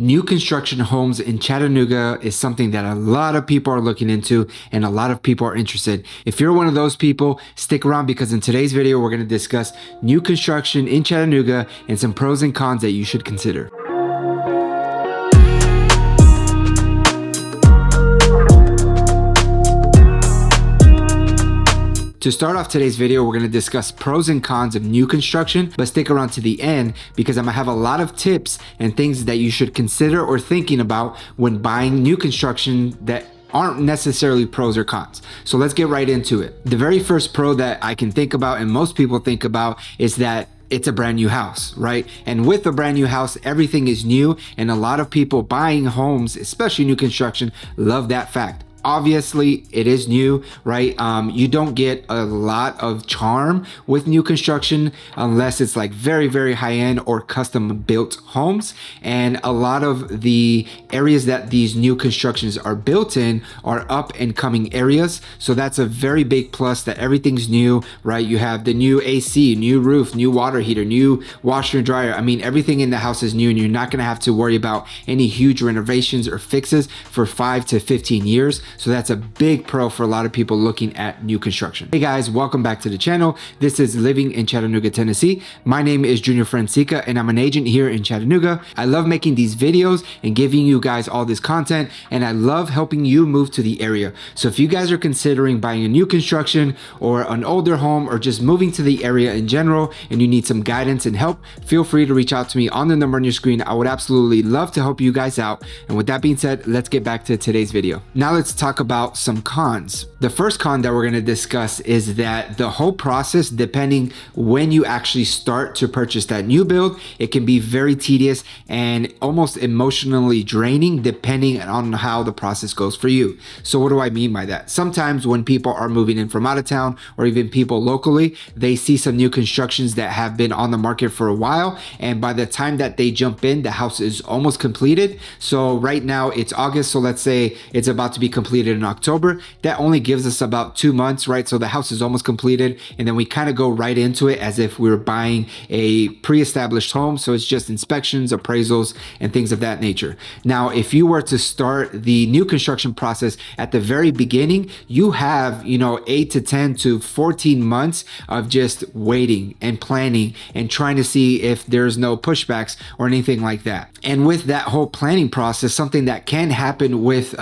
New construction homes in Chattanooga is something that a lot of people are looking into and a lot of people are interested. If you're one of those people, stick around because in today's video, we're going to discuss new construction in Chattanooga and some pros and cons that you should consider. To start off today's video, we're going to discuss pros and cons of new construction, but stick around to the end because I'm going to have a lot of tips and things that you should consider or thinking about when buying new construction that aren't necessarily pros or cons. So let's get right into it. The very first pro that I can think about and most people think about is that it's a brand new house, right? And with a brand new house, everything is new. And a lot of people buying homes, especially new construction, love that fact. Obviously, it is new, right? You don't get a lot of charm with new construction unless it's like very, very high-end or custom built homes. And a lot of the areas that these new constructions are built in are up and coming areas. So that's a very big plus that everything's new, right? You have the new AC, new roof, new water heater, new washer and dryer. I mean, everything in the house is new and you're not going to have to worry about any huge renovations or fixes for 5 to 15 years. So that's a big pro for a lot of people looking at new construction. Hey guys, welcome back to the channel. This is Living in Chattanooga, Tennessee. My name is Junior Francica and I'm an agent here in Chattanooga. I love making these videos and giving you guys all this content, and I love helping you move to the area. So if you guys are considering buying a new construction or an older home or just moving to the area in general and you need some guidance and help, feel free to reach out to me on the number on your screen. I would absolutely love to help you guys out. And with that being said, let's get back to today's video. Now let's talk about some cons. The first con that we're going to discuss is that the whole process, depending when you actually start to purchase that new build, it can be very tedious and almost emotionally draining depending on how the process goes for you. So what do I mean by that? Sometimes when people are moving in from out of town or even people locally, they see some new constructions that have been on the market for a while, and by the time that they jump in, the house is almost completed. So right now it's August, so let's say it's about to be completed in October. That only gives us about 2 months, right? So the house is almost completed, and then we kind of go right into it as if we were buying a pre-established home. So it's just inspections, appraisals, and things of that nature. Now, if you were to start the new construction process at the very beginning, you have, 8 to 10 to 14 months of just waiting and planning and trying to see if there's no pushbacks or anything like that. And with that whole planning process, something that can happen with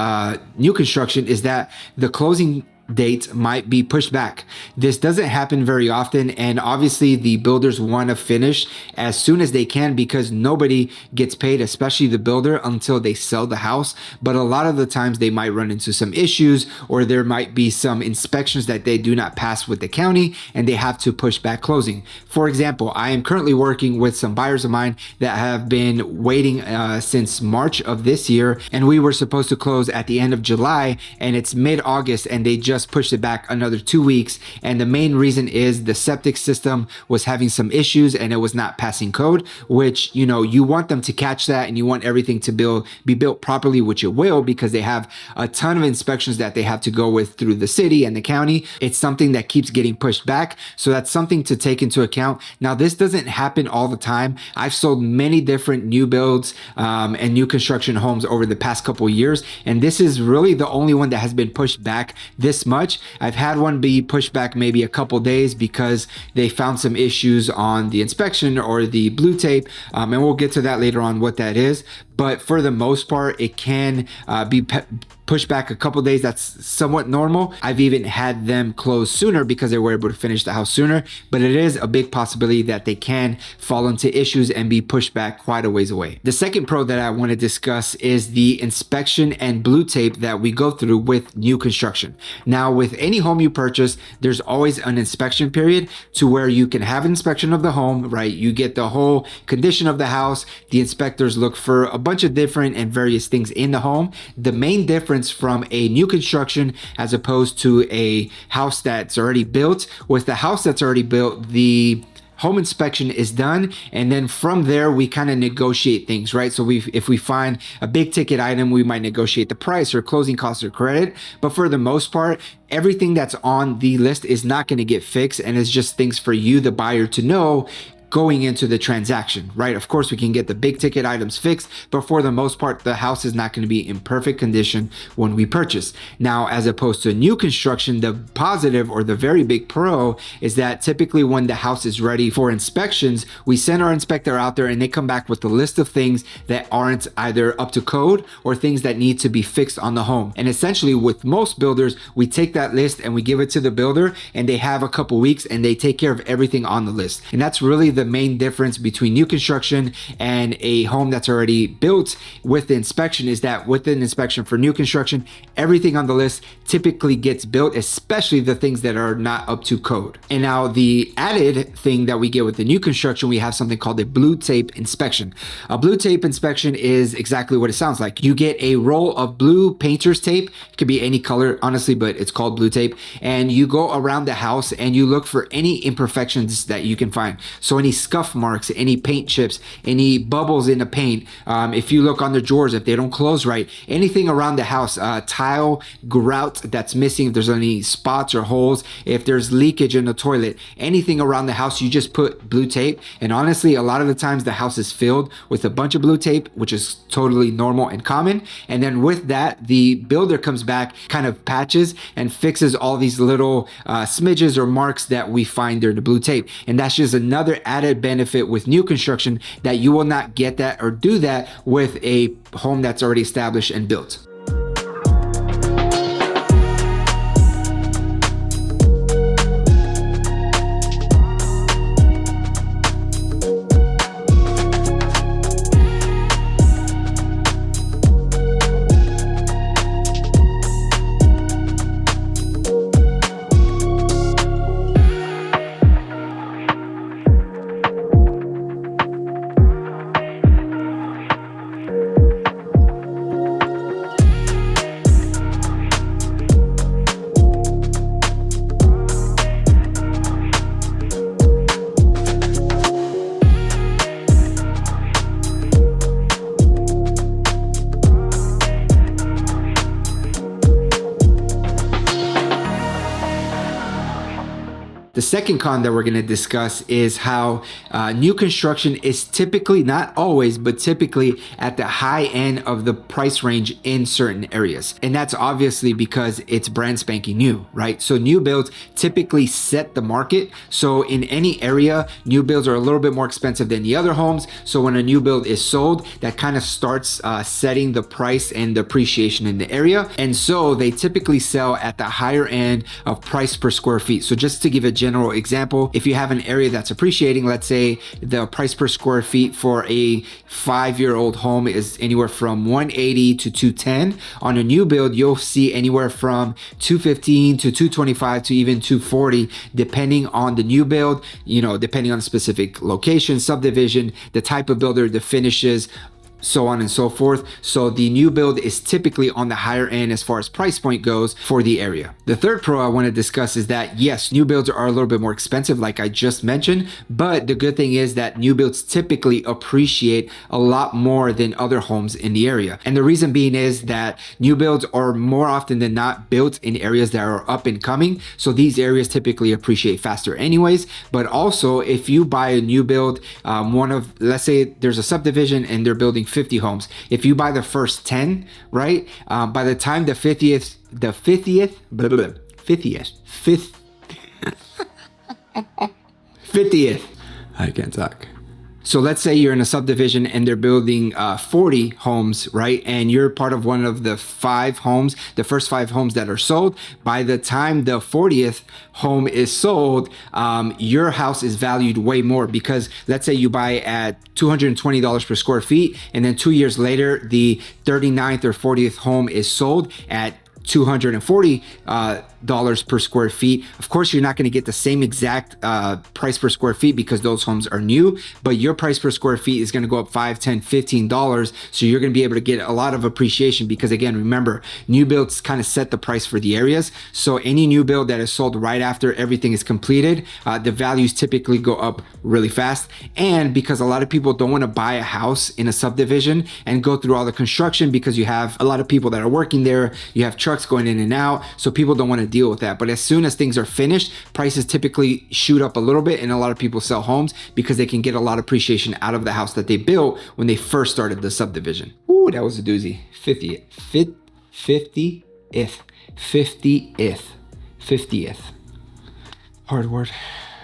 new construction is that the closing dates might be pushed back. This doesn't happen very often, and obviously the builders want to finish as soon as they can because nobody gets paid, especially the builder, until they sell the house. But a lot of the times they might run into some issues, or there might be some inspections that they do not pass with the county and they have to push back closing. For example, I am currently working with some buyers of mine that have been waiting since March of this year, and we were supposed to close at the end of July, and it's mid-August and they just pushed it back another 2 weeks. And the main reason is the septic system was having some issues and it was not passing code, which, you want them to catch that and you want everything to be built properly, which it will, because they have a ton of inspections that they have to go with through the city and the county. It's something that keeps getting pushed back. So that's something to take into account. Now, this doesn't happen all the time. I've sold many different new builds and new construction homes over the past couple years, and this is really the only one that has been pushed back this much. I've had one be pushed back maybe a couple days because they found some issues on the inspection or the blue tape, and we'll get to that later on what that is. But for the most part, it can be pushed back a couple days. That's somewhat normal. I've even had them close sooner because they were able to finish the house sooner, but it is a big possibility that they can fall into issues and be pushed back quite a ways away. The second pro that I want to discuss is the inspection and blue tape that we go through with new construction. Now, with any home you purchase, there's always an inspection period to where you can have an inspection of the home, right? You get the whole condition of the house. The inspectors look for a bunch of different and various things in the home. The main difference from a new construction as opposed to a house that's already built, with the house that's already built, the home inspection is done, and then from there we kind of negotiate things, right? So if we find a big ticket item, we might negotiate the price or closing costs or credit, but for the most part, everything that's on the list is not going to get fixed, and it's just things for you, the buyer, to know going into the transaction, right? Of course, we can get the big ticket items fixed, but for the most part, the house is not going to be in perfect condition when we purchase. Now, as opposed to new construction, the positive or the very big pro is that typically when the house is ready for inspections, we send our inspector out there and they come back with a list of things that aren't either up to code or things that need to be fixed on the home. And essentially with most builders, we take that list and we give it to the builder and they have a couple weeks and they take care of everything on the list. And that's really the main difference between new construction and a home that's already built with the inspection, is that with an inspection for new construction, everything on the list typically gets built, especially the things that are not up to code. And now the added thing that we get with the new construction, we have something called a blue tape inspection. A blue tape inspection is exactly what it sounds like. You get a roll of blue painter's tape. It could be any color, honestly, but it's called blue tape. And you go around the house and you look for any imperfections that you can find. So any scuff marks, any paint chips, any bubbles in the paint. If you look on the drawers, if they don't close right, anything around the house, tile grout that's missing, if there's any spots or holes, if there's leakage in the toilet, anything around the house, you just put blue tape. And honestly, a lot of the times the house is filled with a bunch of blue tape, which is totally normal and common. And then with that, the builder comes back, kind of patches and fixes all these little smidges or marks that we find there in the blue tape. And that's just another added benefit with new construction, that you will not get that or do that with a home that's already established and built. The second con that we're going to discuss is how new construction is typically, not always, but typically at the high end of the price range in certain areas. And that's obviously because it's brand spanking new, right? So new builds typically set the market. So in any area, new builds are a little bit more expensive than the other homes. So when a new build is sold, that kind of starts setting the price and the appreciation in the area. And so they typically sell at the higher end of price per square feet. So just to give a general example, if you have an area that's appreciating, let's say the price per square feet for a 5-year-old home is anywhere from 180 to 210. On a new build, you'll see anywhere from 215 to 225 to even 240, depending on the new build, depending on the specific location, subdivision, the type of builder, the finishes, so on and so forth. So the new build is typically on the higher end as far as price point goes for the area. The third pro I want to discuss is that yes, new builds are a little bit more expensive, like I just mentioned, but the good thing is that new builds typically appreciate a lot more than other homes in the area. And the reason being is that new builds are more often than not built in areas that are up and coming. So these areas typically appreciate faster anyways. But also if you buy a new build, let's say there's a subdivision and they're building 50 homes. If you buy the first 10, right? By the time the 50th, I can't talk. So let's say you're in a subdivision and they're building 40 homes, right? And you're part of one of the the first 5 homes that are sold. By the time the 40th home is sold, your house is valued way more, because let's say you buy at $220 per square feet, and then 2 years later, the 39th or 40th home is sold at $240 per square feet. Of course, you're not going to get the same exact price per square feet because those homes are new, but your price per square feet is going to go up $5, $10, $15. So you're going to be able to get a lot of appreciation because, again, remember, new builds kind of set the price for the areas. So any new build that is sold right after everything is completed, the values typically go up really fast. And because a lot of people don't want to buy a house in a subdivision and go through all the construction, because you have a lot of people that are working there, you have trucks going in and out, so people don't want to to deal with that. But as soon as things are finished, prices typically shoot up a little bit, and a lot of people sell homes because they can get a lot of appreciation out of the house that they built when they first started the subdivision. Ooh, that was a doozy. 50th. Hard word.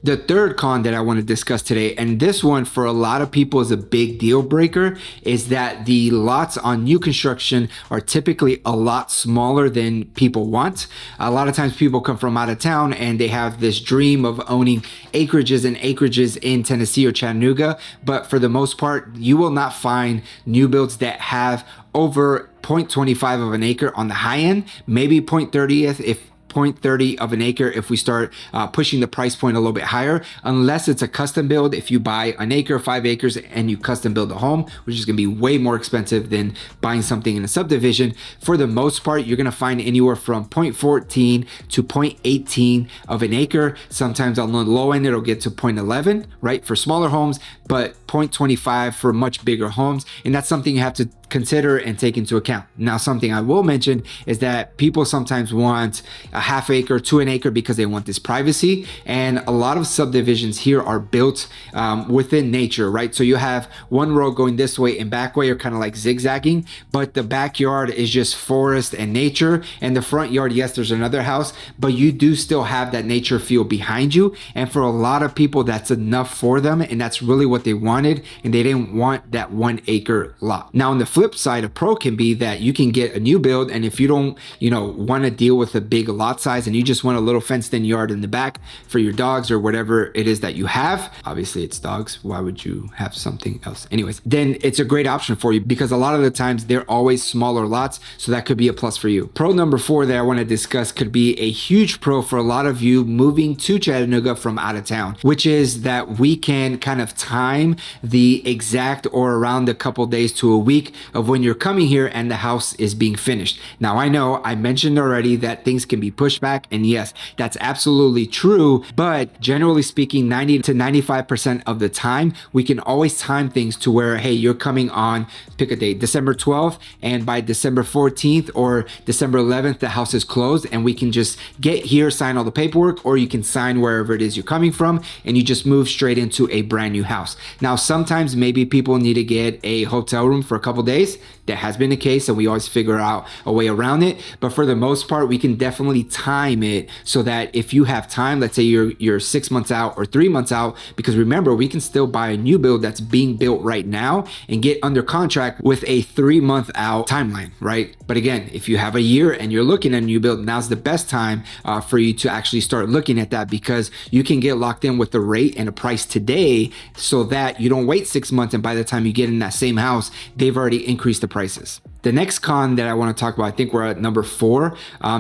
The third con that I want to discuss today, and this one for a lot of people is a big deal breaker, is that the lots on new construction are typically a lot smaller than people want. A lot of times people come from out of town and they have this dream of owning acreages and acreages in Tennessee or Chattanooga, but for the most part, you will not find new builds that have over 0.25 of an acre on the high end, maybe 0.30 of an acre if we start pushing the price point a little bit higher, unless it's a custom build. If you buy an acre, 5 acres, and you custom build a home, which is gonna be way more expensive than buying something in a subdivision, for the most part, you're gonna find anywhere from 0.14 to 0.18 of an acre. Sometimes on the low end, it'll get to 0.11, right, for smaller homes, but 0.25 for much bigger homes. And that's something you have to consider and take into account. Now, something I will mention is that people sometimes want a half acre to an acre because they want this privacy. And a lot of subdivisions here are built within nature, right? So you have one road going this way and back way are kind of like zigzagging, but the backyard is just forest and nature. And the front yard, yes, there's another house, but you do still have that nature feel behind you. And for a lot of people, that's enough for them. And that's really what they wanted. And they didn't want that 1 acre lot. Now, on the flip side, a pro can be that you can get a new build, and if you don't, want to deal with a big lot size and you just want a little fenced in yard in the back for your dogs or whatever it is that you have, obviously it's dogs, why would you have something else? Anyways, then it's a great option for you because a lot of the times they're always smaller lots, so that could be a plus for you. Pro number 4 that I want to discuss could be a huge pro for a lot of you moving to Chattanooga from out of town, which is that we can kind of time the exact or around a couple days to a week of when you're coming here and the house is being finished. Now, I know I mentioned already that things can be pushed back, and yes, that's absolutely true, but generally speaking, 90 to 95% of the time, we can always time things to where, hey, you're coming on, pick a date, December 12th, and by December 14th or December 11th, the house is closed, and we can just get here, sign all the paperwork, or you can sign wherever it is you're coming from, and you just move straight into a brand new house. Now, sometimes maybe people need to get a hotel room for a couple days. That has been the case, and we always figure out a way around it. But for the most part, we can definitely time it so that if you have time, let's say you're 6 months out or 3 months out, because remember, we can still buy a new build that's being built right now and get under contract with a 3-month out timeline, right? But again, if you have a year and you're looking at a new build, now's the best time for you to actually start looking at that, because you can get locked in with the rate and a price today so that you don't wait 6 months and by the time you get in that same house, they've already increase the prices. The next con that I want to talk about, I think we're at number 4.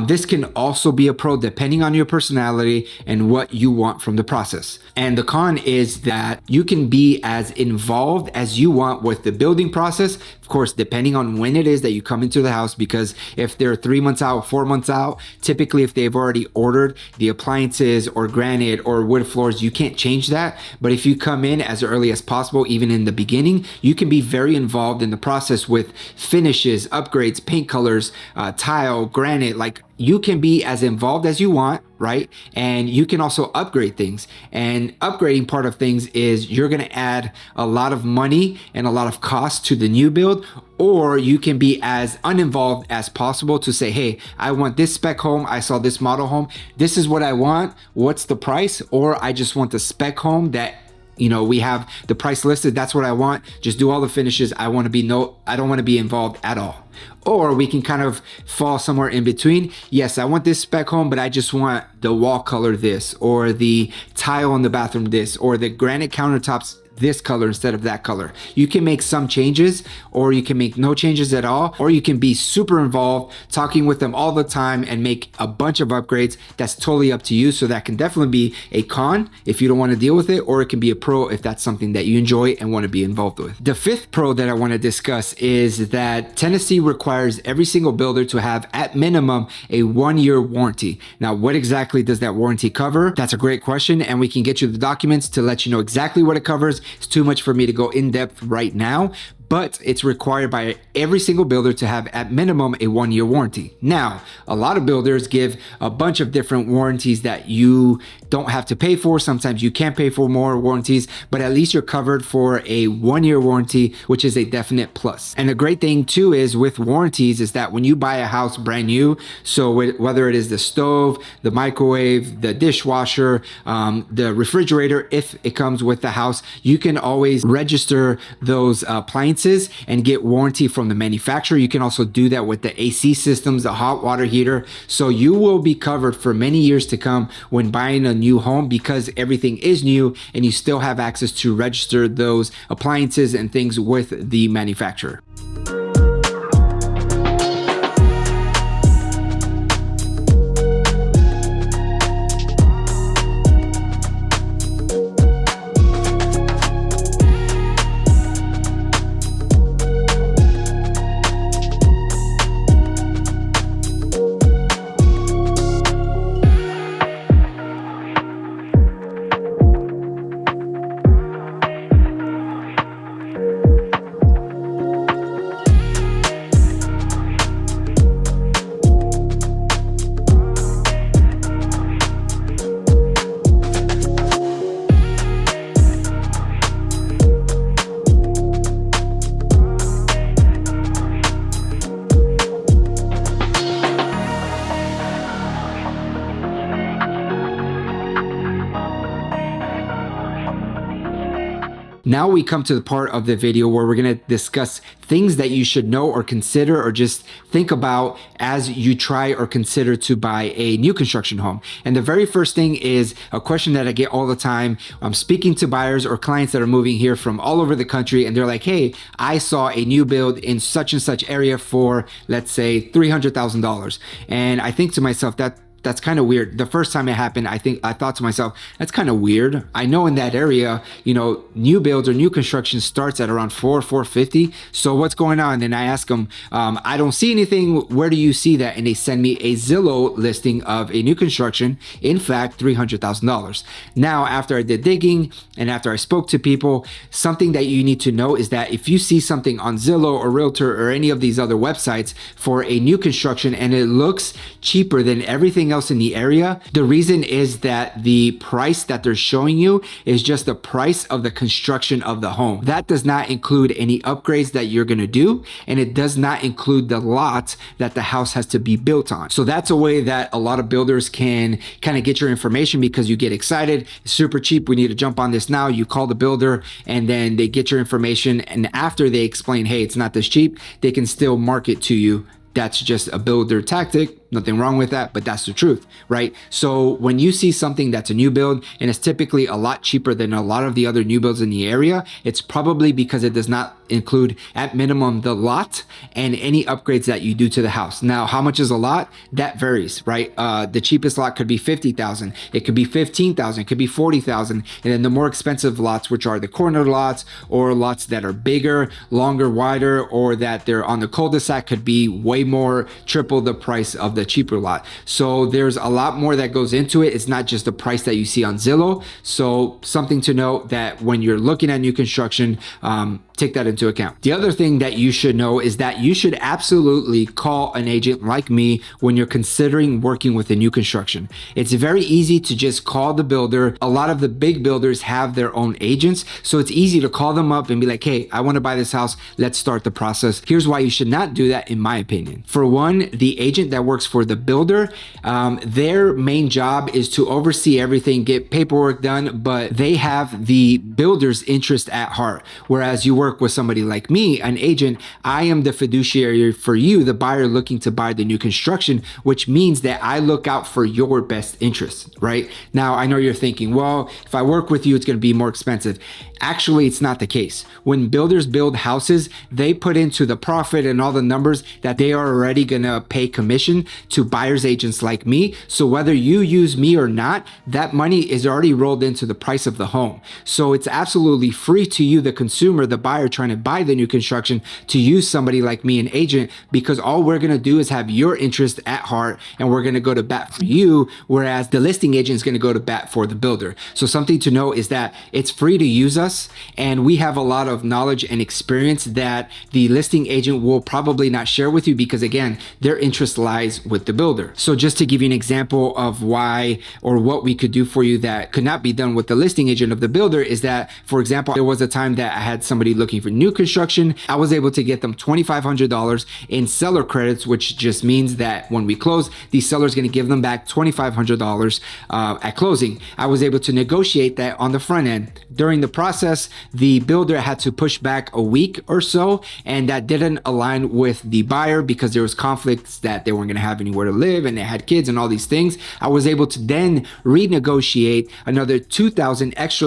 This can also be a pro depending on your personality and what you want from the process. And the con is that you can be as involved as you want with the building process. Of course, depending on when it is that you come into the house, because if they're 3 months out, 4 months out, typically if they've already ordered the appliances or granite or wood floors, you can't change that. But if you come in as early as possible, even in the beginning, you can be very involved in the process with finishes, upgrades, paint colors, tile, granite. Like, you can be as involved as you want, right? And you can also upgrade things. And upgrading part of things is you're going to add a lot of money and a lot of cost to the new build, or you can be as uninvolved as possible to say, hey, I want this spec home. I saw this model home. This is what I want. What's the price? Or I just want the spec home that we have the price listed. That's what I want. Just do all the finishes. I don't want to be involved at all. Or we can kind of fall somewhere in between. Yes, I want this spec home, but I just want the wall color this, or the tile in the bathroom this, or the granite countertops this color instead of that color. You can make some changes, or you can make no changes at all, or you can be super involved, talking with them all the time and make a bunch of upgrades. That's totally up to you. So that can definitely be a con if you don't want to deal with it, or it can be a pro if that's something that you enjoy and want to be involved with. The 5th pro that I want to discuss is that Tennessee requires every single builder to have at minimum a 1-year warranty. Now, what exactly does that warranty cover? That's a great question, and we can get you the documents to let you know exactly what it covers. It's too much for me to go in depth right now. but it's required by every single builder to have at minimum a 1-year warranty. Now, a lot of builders give a bunch of different warranties that you don't have to pay for. Sometimes you can pay for more warranties, but at least you're covered for a 1-year warranty, which is a definite plus. And the great thing too is with warranties is that when you buy a house brand new, so whether it is the stove, the microwave, the dishwasher, the refrigerator, if it comes with the house, you can always register those appliances and get warranty from the manufacturer. You can also do that with the AC systems, the hot water heater. So you will be covered for many years to come when buying a new home, because everything is new and you still have access to register those appliances and things with the manufacturer. Now we come to the part of the video where we're going to discuss things that you should know or consider or just think about as you try or consider to buy a new construction home. And the very first thing is a question that I get all the time. I'm speaking to buyers or clients that are moving here from all over the country, and they're like, hey, I saw a new build in such and such area for, let's say, $300,000. And I think to myself, that's kind of weird. The first time it happened, I thought to myself, that's kind of weird. I know in that area, new builds or new construction starts at around $450. So what's going on? And I ask them, I don't see anything. Where do you see that? And they send me a Zillow listing of a new construction. In fact, $300,000. Now, after I did digging and after I spoke to people, something that you need to know is that if you see something on Zillow or Realtor or any of these other websites for a new construction and it looks cheaper than everything else in the area, the reason is that the price that they're showing you is just the price of the construction of the home. That does not include any upgrades that you're going to do, and it does not include the lot that the house has to be built on. So that's a way that a lot of builders can kind of get your information, because you get excited, it's super cheap, we need to jump on this now. You call the builder and then they get your information, and after they explain, hey, it's not this cheap, they can still market to you. That's just a builder tactic. Nothing wrong with that, but that's the truth, right? So when you see something that's a new build and it's typically a lot cheaper than a lot of the other new builds in the area, it's probably because it does not include at minimum the lot and any upgrades that you do to the house. Now, how much is a lot? That varies, right? The cheapest lot could be $50,000. It could be $15,000. It could be $40,000. And then the more expensive lots, which are the corner lots or lots that are bigger, longer, wider, or that they're on the cul-de-sac, could be way more, triple the price of the cheaper lot. So there's a lot more that goes into it. It's not just the price that you see on Zillow. So something to note that when you're looking at new construction, take that into account. The other thing that you should know is that you should absolutely call an agent like me when you're considering working with a new construction. It's very easy to just call the builder. A lot of the big builders have their own agents, so it's easy to call them up and be like, hey, I want to buy this house. Let's start the process. Here's why you should not do that, in my opinion. For one, the agent that works for the builder, their main job is to oversee everything, get paperwork done, but they have the builder's interest at heart. Whereas you work with somebody like me, an agent, I am the fiduciary for you, the buyer looking to buy the new construction, which means that I look out for your best interests, right? Now, I know you're thinking, well, if I work with you, it's going to be more expensive. Actually, it's not the case. When builders build houses, they put into the profit and all the numbers that they are already going to pay commission. to buyer's agents like me. So whether you use me or not, that money is already rolled into the price of the home. So it's absolutely free to you, the consumer, the buyer trying to buy the new construction, to use somebody like me, an agent, because all we're going to do is have your interest at heart and we're going to go to bat for you, whereas the listing agent is going to go to bat for the builder. So something to know is that it's free to use us, and we have a lot of knowledge and experience that the listing agent will probably not share with you because, again, their interest lies with the builder. So just to give you an example of why or what we could do for you that could not be done with the listing agent of the builder is that, for example, there was a time that I had somebody looking for new construction. I was able to get them $2,500 in seller credits, which just means that when we close, the seller is going to give them back $2,500 at closing. I was able to negotiate that on the front end. During the process, the builder had to push back a week or so, and that didn't align with the buyer because there was conflicts that they weren't going to have anywhere to live and they had kids and all these things. I was able to then renegotiate another $2,000 extra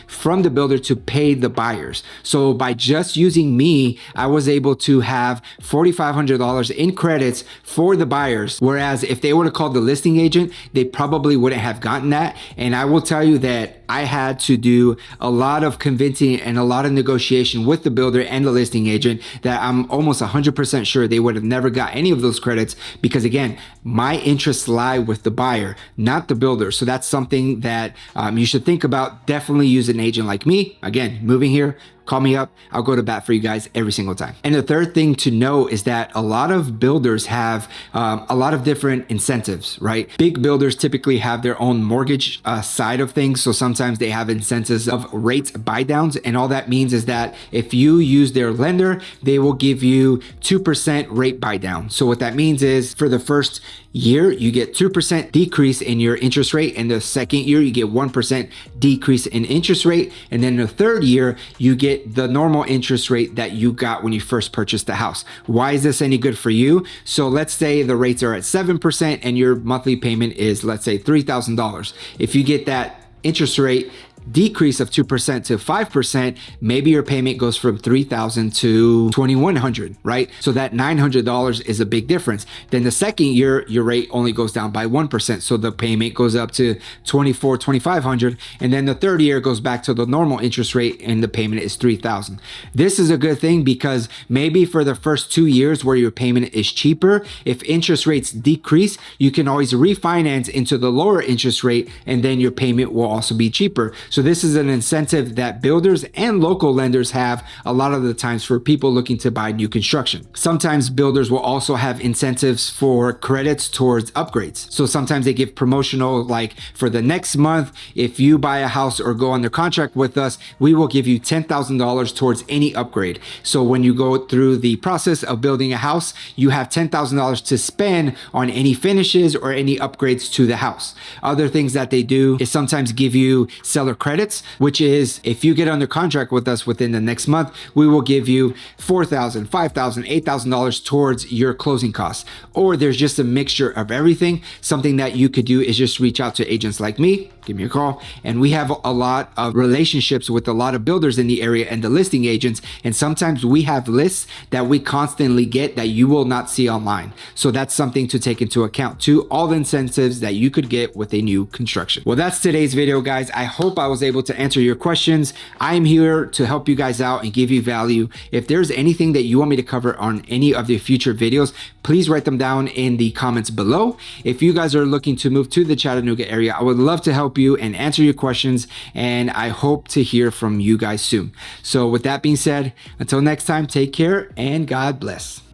from the builder to pay the buyers. So by just using me, I was able to have $4,500 in credits for the buyers. Whereas if they would have called the listing agent, they probably wouldn't have gotten that. And I will tell you that I had to do a lot of convincing and a lot of negotiation with the builder and the listing agent that I'm almost 100% sure they would have never got any of those credits because, again, my interests lie with the buyer, not the builder. So that's something that you should think about. Definitely use an agent like me. Again, moving here, call me up. I'll go to bat for you guys every single time. And the third thing to know is that a lot of builders have a lot of different incentives, right? Big builders typically have their own mortgage side of things. So sometimes they have incentives of rates buy downs. And all that means is that if you use their lender, they will give you 2% rate buy down. So what that means is for the first year, you get 2% decrease in your interest rate. And the second year, you get 1% decrease in interest rate. And then the third year, you get the normal interest rate that you got when you first purchased the house. Why is this any good for you? So let's say the rates are at 7% and your monthly payment is, let's say, $3,000. If you get that interest rate decrease of 2% to 5%, maybe your payment goes from $3,000 to $2,100, right? So that $900 is a big difference. Then the second year, your rate only goes down by 1%. So the payment goes up to $2,500. And then the third year goes back to the normal interest rate and the payment is $3,000. This is a good thing because maybe for the first 2 years where your payment is cheaper, if interest rates decrease, you can always refinance into the lower interest rate and then your payment will also be cheaper. So this is an incentive that builders and local lenders have a lot of the times for people looking to buy new construction. Sometimes builders will also have incentives for credits towards upgrades. So sometimes they give promotional, like for the next month, if you buy a house or go under contract with us, we will give you $10,000 towards any upgrade. So when you go through the process of building a house, you have $10,000 to spend on any finishes or any upgrades to the house. Other things that they do is sometimes give you seller credits, which is if you get under contract with us within the next month, we will give you $4,000, $5,000, $8,000 towards your closing costs. Or there's just a mixture of everything. Something that you could do is just reach out to agents like me, give me a call. And we have a lot of relationships with a lot of builders in the area and the listing agents. And sometimes we have lists that we constantly get that you will not see online. So that's something to take into account too, all the incentives that you could get with a new construction. Well, that's today's video, guys. I hope I was able to answer your questions. I'm here to help you guys out and give you value. If there's anything that you want me to cover on any of the future videos, please write them down in the comments below. If you guys are looking to move to the Chattanooga area, I would love to help you and answer your questions, and I hope to hear from you guys soon. So with that being said, until next time, take care and God bless.